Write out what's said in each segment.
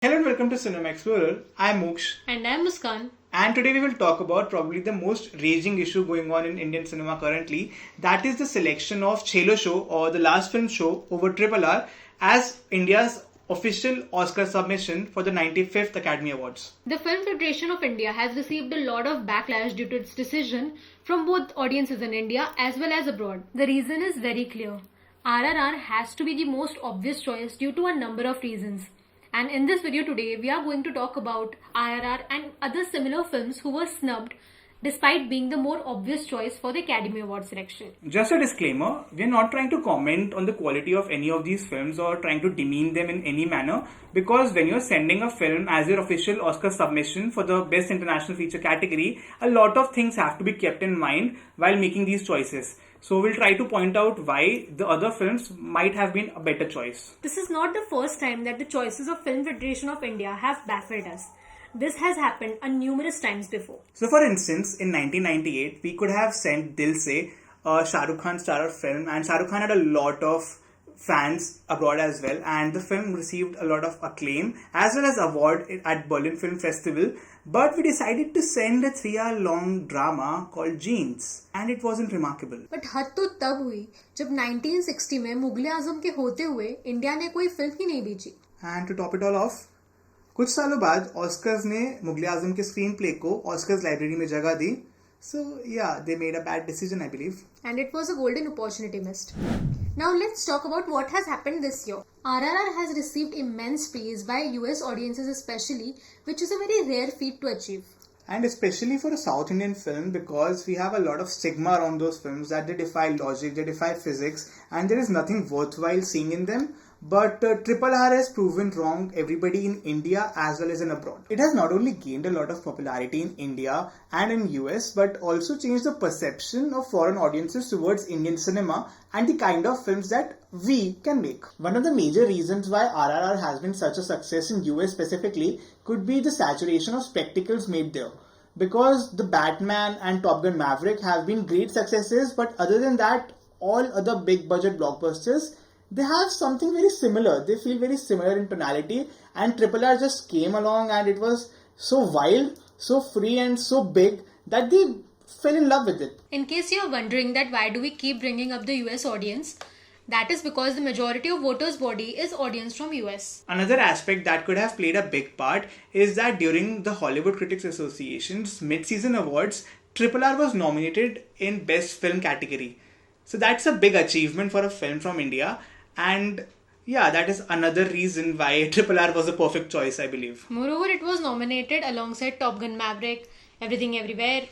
Hello and welcome to Cinema Explorer. I'm Moksh. And I'm Muskan. And today we will talk about probably the most raging issue going on in Indian cinema currently. That is the selection of Chhelo Show or the last film show over RRR as India's official Oscar submission for the 95th Academy Awards. The Film Federation of India has received a lot of backlash due to its decision from both audiences in India as well as abroad. The reason is very clear. RRR has to be the most obvious choice due to a number of reasons. And in this video today, we are going to talk about RRR and other similar films who were snubbed despite being the more obvious choice for the Academy Award selection. Just a disclaimer, we are not trying to comment on the quality of any of these films or trying to demean them in any manner, because when you're sending a film as your official Oscar submission for the Best International Feature category, a lot of things have to be kept in mind while making these choices. So we'll try to point out why the other films might have been a better choice. This is not the first time that the choices of Film Federation of India have baffled us. This has happened numerous times before. So for instance, in 1998, we could have sent Dil Se, a Shah Rukh Khan starrer film, and Shah Rukh Khan had a lot of fans abroad as well, and the film received a lot of acclaim as well as award at Berlin Film Festival. But we decided to send a 3-hour long drama called Jeans, and it wasn't remarkable. But हद तो तब हुई जब 1960 में मुगल-ए-आजम के होते हुए India ने कोई फिल्म ही नहीं बेची. And to top it all off, कुछ सालों बाद ऑस्कर्स ने मुगल-ए-आजम के स्क्रीन प्ले को ऑस्कर्स लाइब्रेरी में जगह दी. So yeah, they made a bad decision, I believe. And it was a golden opportunity missed. Now let's talk about what has happened this year. RRR has received immense praise by US audiences especially, which is a very rare feat to achieve. And especially for a South Indian film, because we have a lot of stigma around those films that they defy logic, they defy physics, and there is nothing worthwhile seeing in them. But RRR has proven wrong everybody in India as well as in abroad. It has not only gained a lot of popularity in India and in US, but also changed the perception of foreign audiences towards Indian cinema and the kind of films that we can make. One of the major reasons why RRR has been such a success in US specifically could be the saturation of spectacles made there. Because the Batman and Top Gun Maverick have been great successes, but other than that, all other big budget blockbusters, they have something very similar. They feel very similar in tonality, and RRR just came along and it was so wild, so free and so big that they fell in love with it. In case you're wondering that why do we keep bringing up the US audience, that is because the majority of voters' body is audience from US. Another aspect that could have played a big part is that during the Hollywood Critics Association's mid-season awards, RRR was nominated in Best Film category. So that's a big achievement for a film from India. And yeah, that is another reason why RRR was a perfect choice, I believe. Moreover, it was nominated alongside Top Gun Maverick, Everything Everywhere,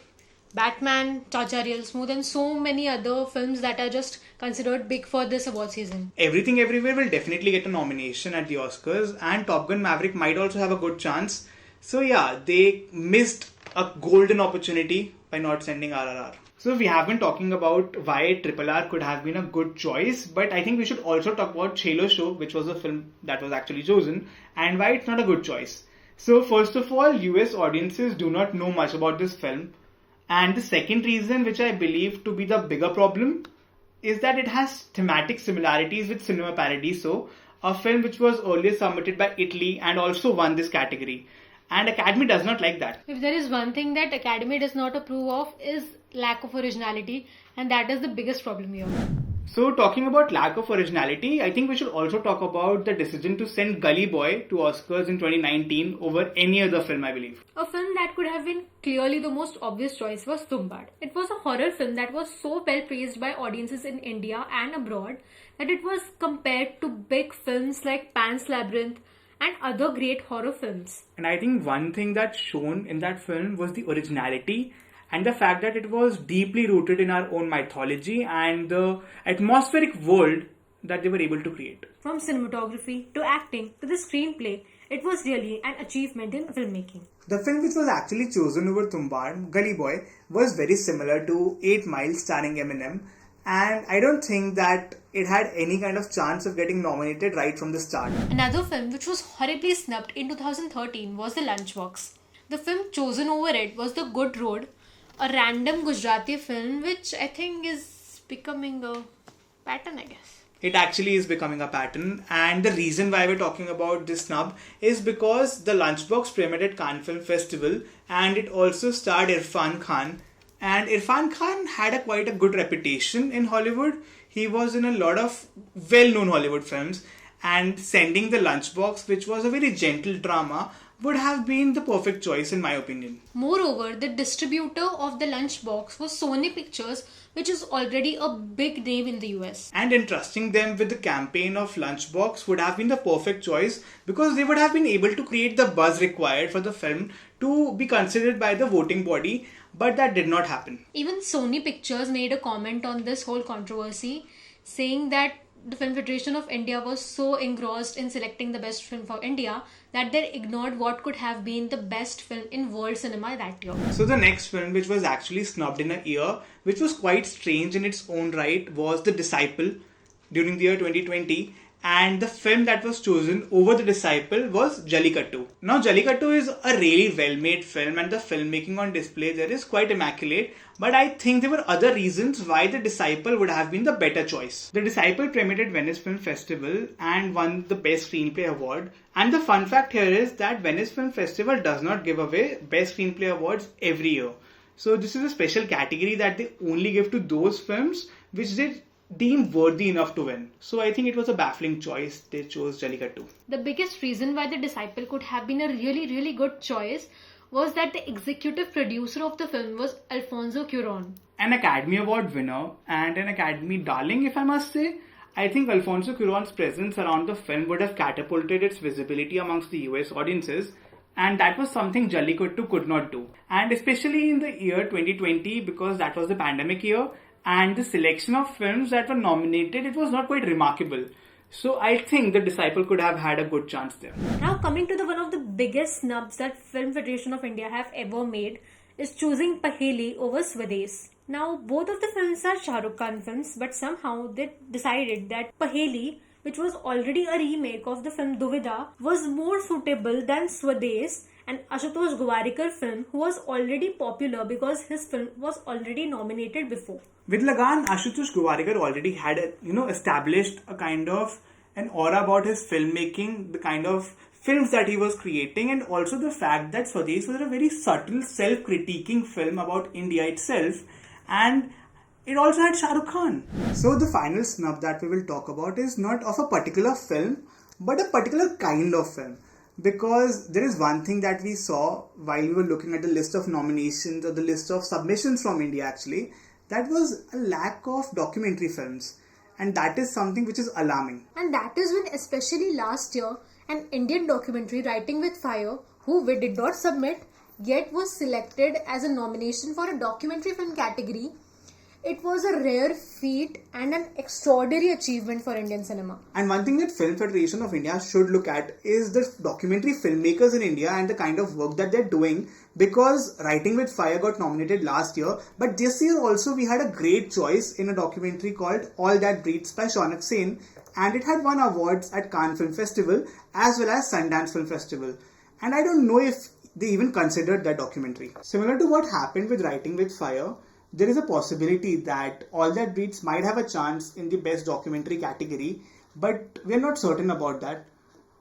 Batman, Chacha Real Smooth, and so many other films that are just considered big for this award season. Everything Everywhere will definitely get a nomination at the Oscars, and Top Gun Maverick might also have a good chance. So yeah, they missed a golden opportunity by not sending RRR. So we have been talking about why RRR could have been a good choice, but I think we should also talk about Chhelo Show, which was a film that was actually chosen, and why it's not a good choice. So first of all, US audiences do not know much about this film. And the second reason, which I believe to be the bigger problem, is that it has thematic similarities with Cinema Paradiso, a film which was earlier submitted by Italy and also won this category. And Academy does not like that. If there is one thing that Academy does not approve of is lack of originality, and that is the biggest problem here. So talking about lack of originality, I think we should also talk about the decision to send Gully Boy to Oscars in 2019 over any other film, I believe. A film that could have been clearly the most obvious choice was Tumbbad. It was a horror film that was so well praised by audiences in India and abroad that it was compared to big films like Pan's Labyrinth and other great horror films. And I think one thing that shone in that film was the originality and the fact that it was deeply rooted in our own mythology and the atmospheric world that they were able to create. From cinematography to acting to the screenplay, it was really an achievement in filmmaking. The film which was actually chosen over Tumbbad, Gully Boy, was very similar to 8 Mile starring Eminem, and I don't think that it had any kind of chance of getting nominated right from the start. Another film which was horribly snubbed in 2013 was The Lunchbox. The film chosen over it was The Good Road, a random Gujarati film which I think is becoming a pattern, I guess. It actually is becoming a pattern, and the reason why we're talking about this snub is because the Lunchbox premiered at Cannes Film Festival, and it also starred Irfan Khan. And Irfan Khan had quite a good reputation in Hollywood. He was in a lot of well-known Hollywood films, and sending the Lunchbox, which was a very gentle drama, would have been the perfect choice in my opinion. Moreover, the distributor of the Lunchbox was Sony Pictures, which is already a big name in the US. And entrusting them with the campaign of Lunchbox would have been the perfect choice because they would have been able to create the buzz required for the film to be considered by the voting body, but that did not happen. Even Sony Pictures made a comment on this whole controversy, saying that the Film Federation of India was so engrossed in selecting the best film for India that they ignored what could have been the best film in world cinema that year. So the next film, which was actually snubbed in a year, which was quite strange in its own right, was The Disciple during the year 2020. And the film that was chosen over The Disciple was Jallikattu. Now Jallikattu is a really well-made film and the filmmaking on display there is quite immaculate, but I think there were other reasons why The Disciple would have been the better choice. The Disciple premiered at Venice Film Festival and won the Best Screenplay Award. And the fun fact here is that Venice Film Festival does not give away Best Screenplay Awards every year. So this is a special category that they only give to those films which they deemed worthy enough to win. So I think it was a baffling choice. They chose Jallikattu. The biggest reason why The Disciple could have been a really good choice was that the executive producer of the film was Alfonso Cuarón. An Academy Award winner and an Academy darling, if I must say. I think Alfonso Cuarón's presence around the film would have catapulted its visibility amongst the US audiences, and that was something Jallikattu could not do. And especially in the year 2020, because that was the pandemic year, and the selection of films that were nominated, it was not quite remarkable. So I think The Disciple could have had a good chance there. Now coming to the one of the biggest snubs that Film Federation of India have ever made is choosing Paheli over Swades. Now both of the films are Shah Rukh Khan films, but somehow they decided that Paheli, which was already a remake of the film Duvida, was more suitable than Swades, an Ashutosh Gowarikar film who was already popular because his film was already nominated before. With Lagan, Ashutosh Gowarikar already had established a kind of an aura about his filmmaking, the kind of films that he was creating, and also the fact that Swades was a very subtle, self-critiquing film about India itself, and it also had Shah Rukh Khan. So the final snub that we will talk about is not of a particular film, but a particular kind of film. Because there is one thing that we saw while we were looking at the list of nominations or the list of submissions from India actually, that was a lack of documentary films. And that is something which is alarming. And that is when, especially last year, an Indian documentary, Writing with Fire, who we did not submit, yet was selected as a nomination for a documentary film category. It was a rare feat and an extraordinary achievement for Indian cinema. And one thing that Film Federation of India should look at is the documentary filmmakers in India and the kind of work that they're doing, because Writing with Fire got nominated last year, but this year also we had a great choice in a documentary called All That Breathes by Shaunak Sen, and it had won awards at Cannes Film Festival as well as Sundance Film Festival. And I don't know if they even considered that documentary. Similar to what happened with Writing with Fire, there is a possibility that All That Breathes might have a chance in the best documentary category, but we are not certain about that.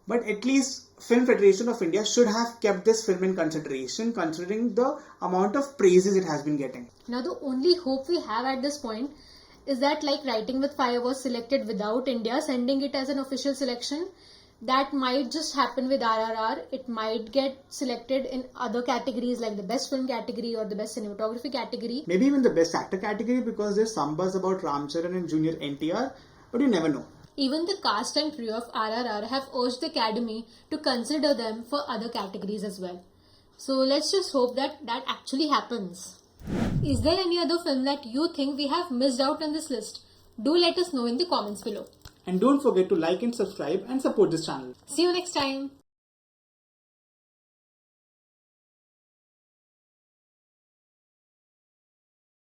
But at least Film Federation of India should have kept this film in consideration, considering the amount of praises it has been getting. Now the only hope we have at this point is that, like Writing with Fire was selected without India sending it as an official selection, that might just happen with RRR. It might get selected in other categories like the best film category or the best cinematography category. Maybe even the best actor category, because there's some buzz about Ram Charan and Junior NTR, but you never know. Even the cast and crew of RRR have urged the Academy to consider them for other categories as well. So let's just hope that that actually happens. Is there any other film that you think we have missed out on this list? Do let us know in the comments below. And don't forget to like and subscribe and support this channel. See you next time.